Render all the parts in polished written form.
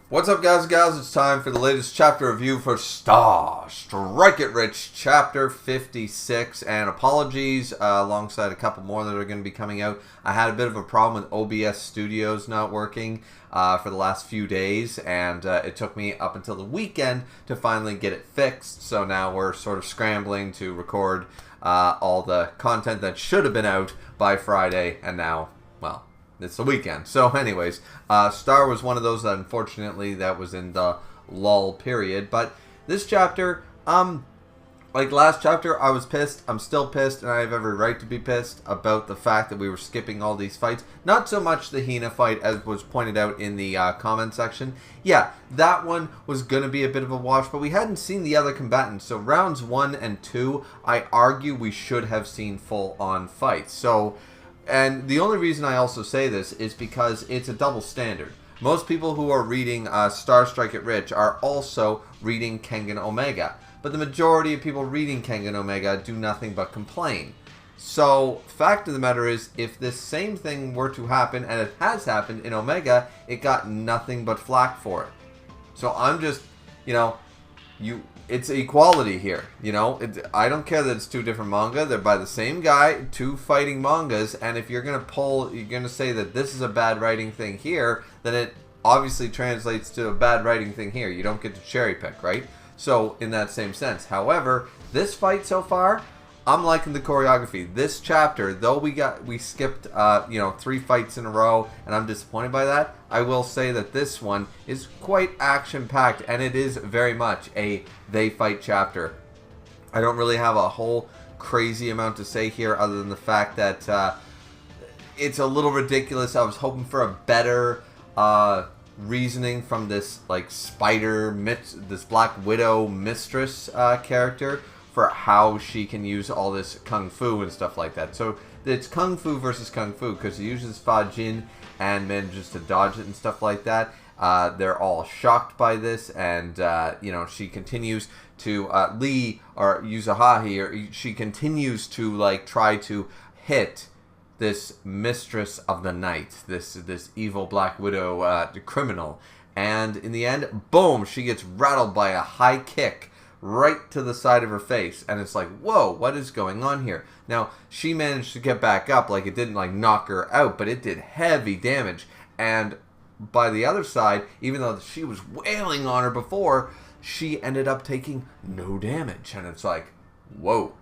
What's up, guys and gals? It's time for the latest chapter review for Strike It Rich, chapter 56. And apologies alongside a couple more that are going to be coming out. I had a bit of a problem with OBS Studios not working for the last few days, and it took me up until the weekend to finally get it fixed. So now we're sort of scrambling to record all the content that should have been out by Friday, and now, well, it's the weekend. So anyways, Star was one of those that unfortunately that was in the lull period. But this chapter, like last chapter, I was pissed. I'm still pissed, and I have every right to be pissed about the fact that we were skipping all these fights. Not so much the Hina fight, as was pointed out in the comment section. Yeah, that one was going to be a bit of a wash, but we hadn't seen the other combatants. So rounds 1 and 2, I argue we should have seen full-on fights. So... And the only reason I also say this is because it's a double standard. Most people who are reading Star Strike It Rich are also reading Kengan Omega. But the majority of people reading Kengan Omega do nothing but complain. So, fact of the matter is, if this same thing were to happen, and it has happened in Omega, it got nothing but flack for it. So I'm just, it's equality here, I don't care that it's two different manga. They're by the same guy, two fighting mangas, and if you're going to say that this is a bad writing thing here, then it obviously translates to a bad writing thing here. You don't get to cherry pick, right? So, in that same sense. However, this fight so far, I'm liking the choreography. This chapter, though we skipped 3 fights in a row, and I'm disappointed by that, I will say that this one is quite action-packed, and it is very much a they fight chapter. I don't really have a whole crazy amount to say here other than the fact that it's a little ridiculous. I was hoping for a better reasoning from this this Black Widow mistress character for how she can use all this kung fu and stuff like that. So it's kung fu versus kung fu because he uses Fa Jin and manages to dodge it and stuff like that. They're all shocked by this, and she continues to Lee or Yuzahahi, or she continues to try to hit this mistress of the night, this evil Black Widow criminal, and in the end, boom, she gets rattled by a high kick right to the side of her face, and it's like, whoa, what is going on here? Now, she managed to get back up, it didn't knock her out, but it did heavy damage, and by the other side, even though she was wailing on her before, she ended up taking no damage, and it's like, whoa,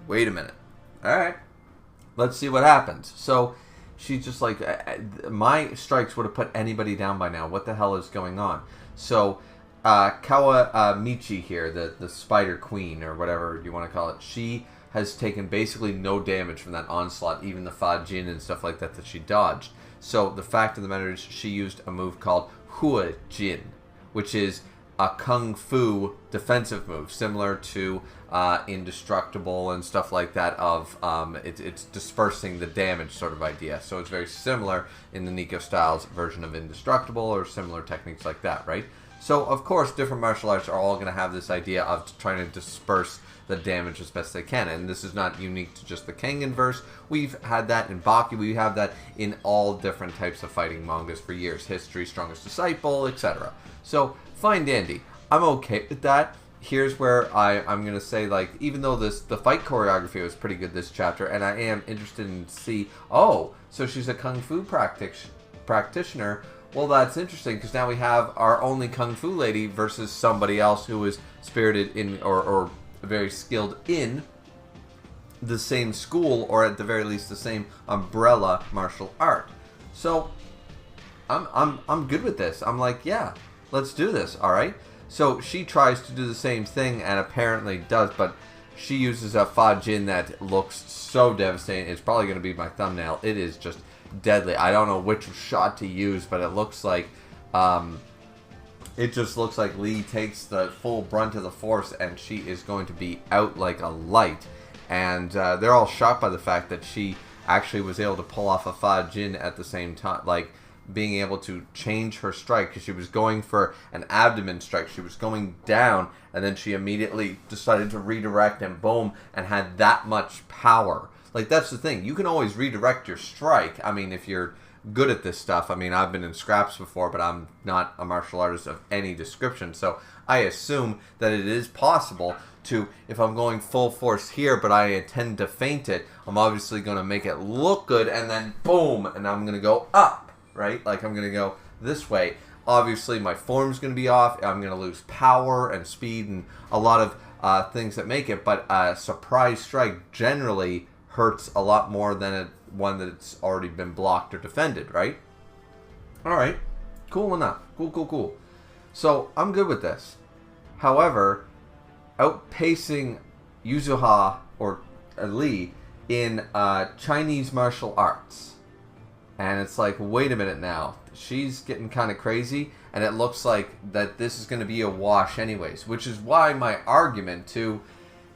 wait a minute, alright, let's see what happens. So, she's just like, my strikes would have put anybody down by now, what the hell is going on? So, Kawamichi here, the Spider Queen, or whatever you want to call it, she has taken basically no damage from that onslaught, even the Fa Jin and stuff like that she dodged. So the fact of the matter is she used a move called Hua Jin, which is a kung fu defensive move, similar to Indestructible and stuff like that of it's dispersing the damage sort of idea. So it's very similar in the Nico Styles version of Indestructible or similar techniques like that, right? So, of course, different martial arts are all going to have this idea of trying to disperse the damage as best they can. And this is not unique to just the Kengan verse. We've had that in Baki. We have that in all different types of fighting mangas for years. History, Strongest Disciple, etc. So, fine dandy. I'm okay with that. Here's where I'm going to say, even though the fight choreography was pretty good this chapter, and I am interested in see, oh, so she's a kung fu practitioner. Well, that's interesting, because now we have our only kung fu lady versus somebody else who is spirited in or very skilled in the same school, or at the very least the same umbrella martial art. So I'm good with this. I'm like, yeah, let's do this, all right? So she tries to do the same thing and apparently does, but she uses a Fa Jin that looks so devastating. It's probably going to be my thumbnail. It is just deadly. I don't know which shot to use, but it looks like it just looks like Lee takes the full brunt of the force, and she is going to be out like a light. And they're all shocked by the fact that she actually was able to pull off a Fa Jin at the same time, being able to change her strike, because she was going for an abdomen strike. She was going down, and then she immediately decided to redirect, and boom, and had that much power. That's the thing. You can always redirect your strike. I mean, if you're good at this stuff. I mean, I've been in scraps before, but I'm not a martial artist of any description. So I assume that it is possible to, if I'm going full force here, but I intend to feint it, I'm obviously going to make it look good, and then boom, and I'm going to go up, right? Like I'm going to go this way. Obviously, my form's going to be off. I'm going to lose power and speed and a lot of things that make it. But a surprise strike generally hurts a lot more than one that's already been blocked or defended, right? All right. Cool enough. Cool. So I'm good with this. However, outpacing Yuzuha or Li in Chinese martial arts. And it's like, wait a minute now. She's getting kind of crazy, and it looks like that this is going to be a wash anyways, which is why my argument to,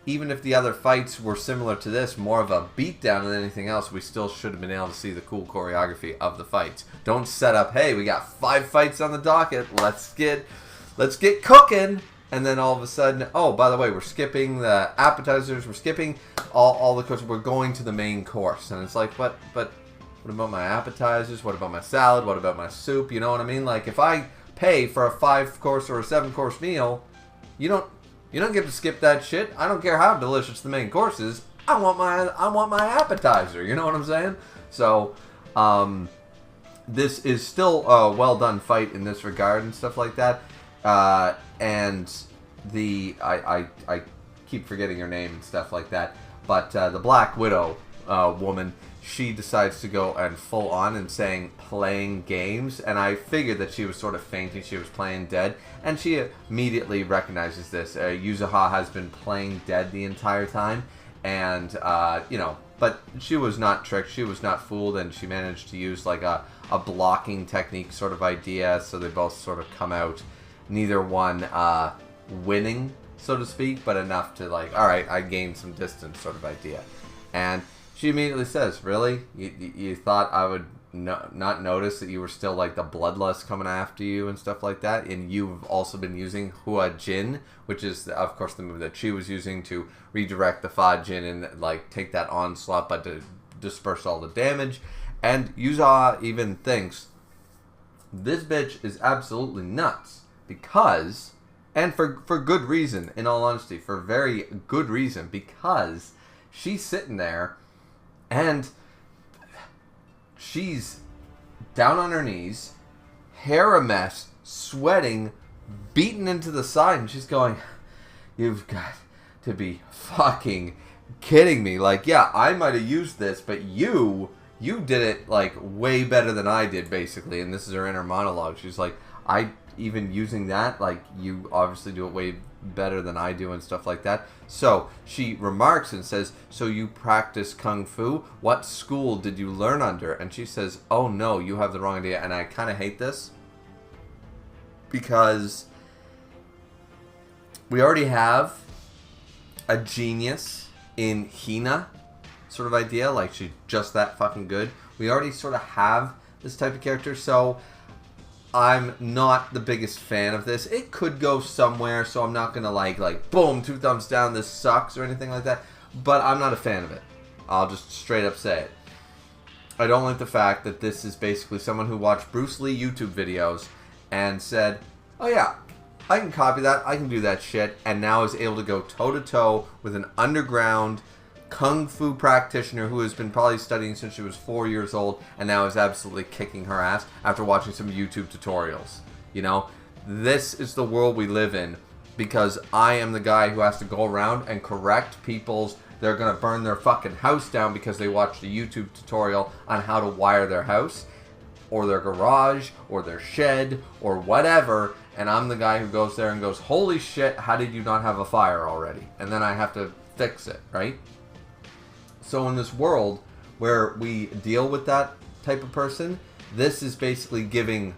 even if the other fights were similar to this, more of a beatdown than anything else, we still should have been able to see the cool choreography of the fights. Don't set up, hey, we got 5 fights on the docket, let's get cooking, and then all of a sudden, oh, by the way, we're skipping the appetizers, we're skipping all the courses, we're going to the main course, and it's like, but what about my appetizers? What about my salad? What about my soup? You know what I mean? Like, if I pay for a 5-course or a 7-course meal, you don't get to skip that shit. I don't care how delicious the main course is. I want my appetizer. You know what I'm saying? So, this is still a well done fight in this regard and stuff like that. And I keep forgetting her name and stuff like that. But the Black Widow woman, she decides to go and full on and saying playing games, and I figured that she was sort of fainting, she was playing dead, and she immediately recognizes this. Yuzuha has been playing dead the entire time, and but she was not tricked, she was not fooled, and she managed to use like a blocking technique sort of idea, so they both sort of come out, neither one winning, so to speak, but enough to like, alright, I gained some distance sort of idea. And she immediately says, really? You thought I would not notice that you were still like the bloodlust coming after you and stuff like that? And you've also been using Hua Jin, which is, of course, the move that she was using to redirect the Fa Jin and like take that onslaught, but to disperse all the damage. And Yuza even thinks, this bitch is absolutely nuts. Because, and for good reason, in all honesty, for very good reason, because she's sitting there and she's down on her knees, hair a mess, sweating, beaten into the side, and she's going, you've got to be fucking kidding me. Like, yeah, I might have used this, but you did it, like, way better than I did, basically. And this is her inner monologue. She's like, even using that, like, you obviously do it way better than I do and stuff like that. So she remarks and says, so you practice kung fu? What school did you learn under? And she says, oh no, you have the wrong idea. And I kind of hate this because we already have a genius in Hina sort of idea, like she's just that fucking good. We already sort of have this type of character, so I'm not the biggest fan of this. It could go somewhere, so I'm not gonna like boom, 2 thumbs down, this sucks or anything like that. But I'm not a fan of it. I'll just straight up say it. I don't like the fact that this is basically someone who watched Bruce Lee YouTube videos and said, oh yeah, I can copy that, I can do that shit, and now is able to go toe to toe with an underground kung fu practitioner who has been probably studying since she was 4 years old and now is absolutely kicking her ass after watching some YouTube tutorials. You know, this is the world we live in because I am the guy who has to go around and correct people's, they're gonna burn their fucking house down because they watched a YouTube tutorial on how to wire their house or their garage or their shed or whatever, and I'm the guy who goes there and goes, holy shit, how did you not have a fire already? And then I have to fix it, right? So in this world where we deal with that type of person, this is basically giving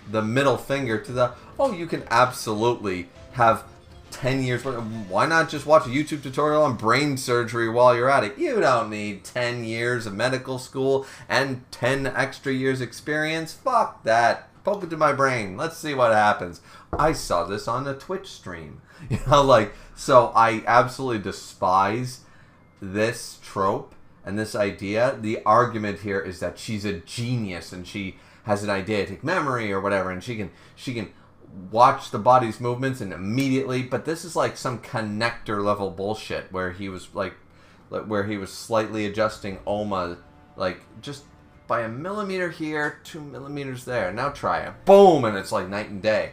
the middle finger to the, oh, you can absolutely have 10 years, why not just watch a YouTube tutorial on brain surgery while you're at it? You don't need 10 years of medical school and 10 extra years experience. Fuck that. Poke it to my brain. Let's see what happens. I saw this on a Twitch stream. You know, like, so I absolutely despise this trope And this idea, the argument here is that she's a genius and she has an eidetic memory or whatever, and she can watch the body's movements and immediately. But this is like some connector level bullshit where he was slightly adjusting Oma, like just by a millimeter here, 2 millimeters there. Now try it, boom, and it's like night and day.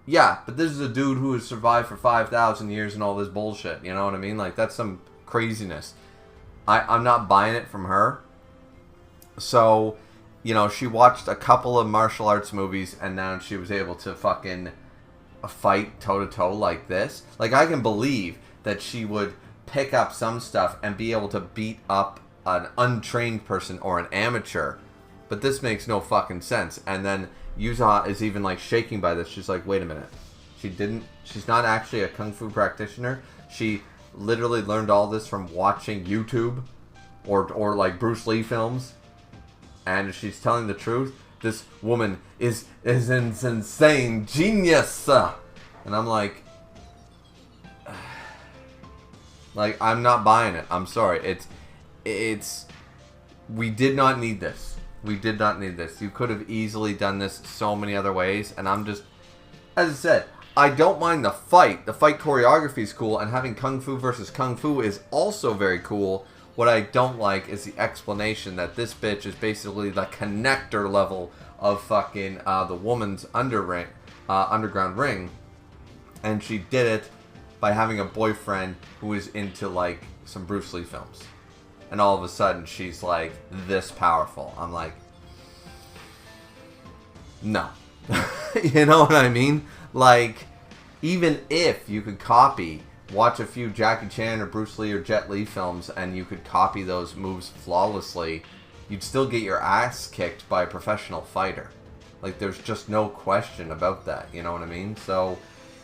Yeah, but this is a dude who has survived for 5,000 years and all this bullshit. You know what I mean? Like that's some craziness. I'm not buying it from her. So, you know, she watched a couple of martial arts movies and now she was able to fucking fight toe-to-toe like this. Like, I can believe that she would pick up some stuff and be able to beat up an untrained person or an amateur. But this makes no fucking sense. And then Yuza is even, like, shaking by this. She's like, wait a minute. She's not actually a kung fu practitioner. She literally learned all this from watching YouTube or like Bruce Lee films. And she's telling the truth. This woman is an insane genius. And I'm like, I'm not buying it. I'm sorry. We did not need this. We did not need this. You could have easily done this so many other ways. And I'm just, as I said, I don't mind the fight. The fight choreography is cool. And having Kung Fu versus Kung Fu is also very cool. What I don't like is the explanation that this bitch is basically the connector level of fucking the woman's underground ring. And she did it by having a boyfriend who is into like some Bruce Lee films. And all of a sudden she's like this powerful. I'm like, no. You know what I mean? Like, even if you could watch a few Jackie Chan or Bruce Lee or Jet Li films and you could copy those moves flawlessly, you'd still get your ass kicked by a professional fighter. Like, there's just no question about that, you know what I mean? So,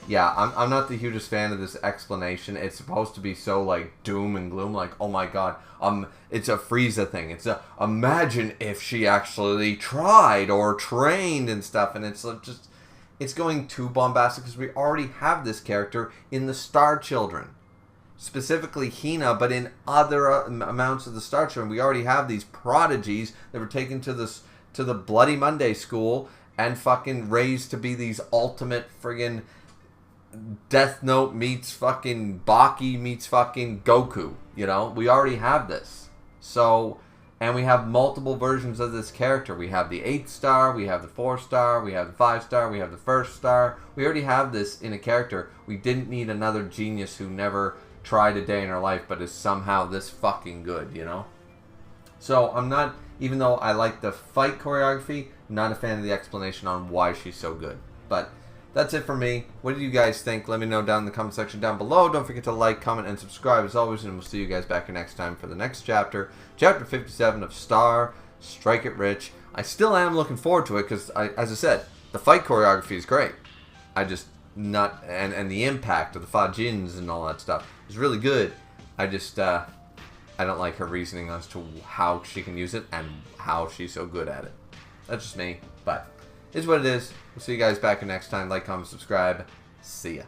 yeah, I'm not the hugest fan of this explanation. It's supposed to be so, like, doom and gloom, like, oh my god, it's a Frieza thing. It's imagine if she actually tried or trained and stuff, and it's just, it's going too bombastic because we already have this character in the Star Children. Specifically Hina, but in other amounts of the Star Children. We already have these prodigies that were taken to the Bloody Monday school and fucking raised to be these ultimate friggin' Death Note meets fucking Baki meets fucking Goku. You know? We already have this. So, and we have multiple versions of this character. We have the 8th star, we have the 4th star, we have the 5 star, we have the 1st star. We already have this in a character. We didn't need another genius who never tried a day in her life but is somehow this fucking good, you know? So I'm not, even though I like the fight choreography, not a fan of the explanation on why she's so good. But that's it for me. What do you guys think? Let me know down in the comment section down below. Don't forget to like, comment, and subscribe as always, and we'll see you guys back here next time for the next chapter. Chapter 57 of Star, Strike It Rich. I still am looking forward to it because, as I said, the fight choreography is great. I just not, and the impact of the Fajins and all that stuff is really good. I just, I don't like her reasoning as to how she can use it and how she's so good at it. That's just me, but it's what it is. We'll see you guys back next time. Like, comment, subscribe. See ya.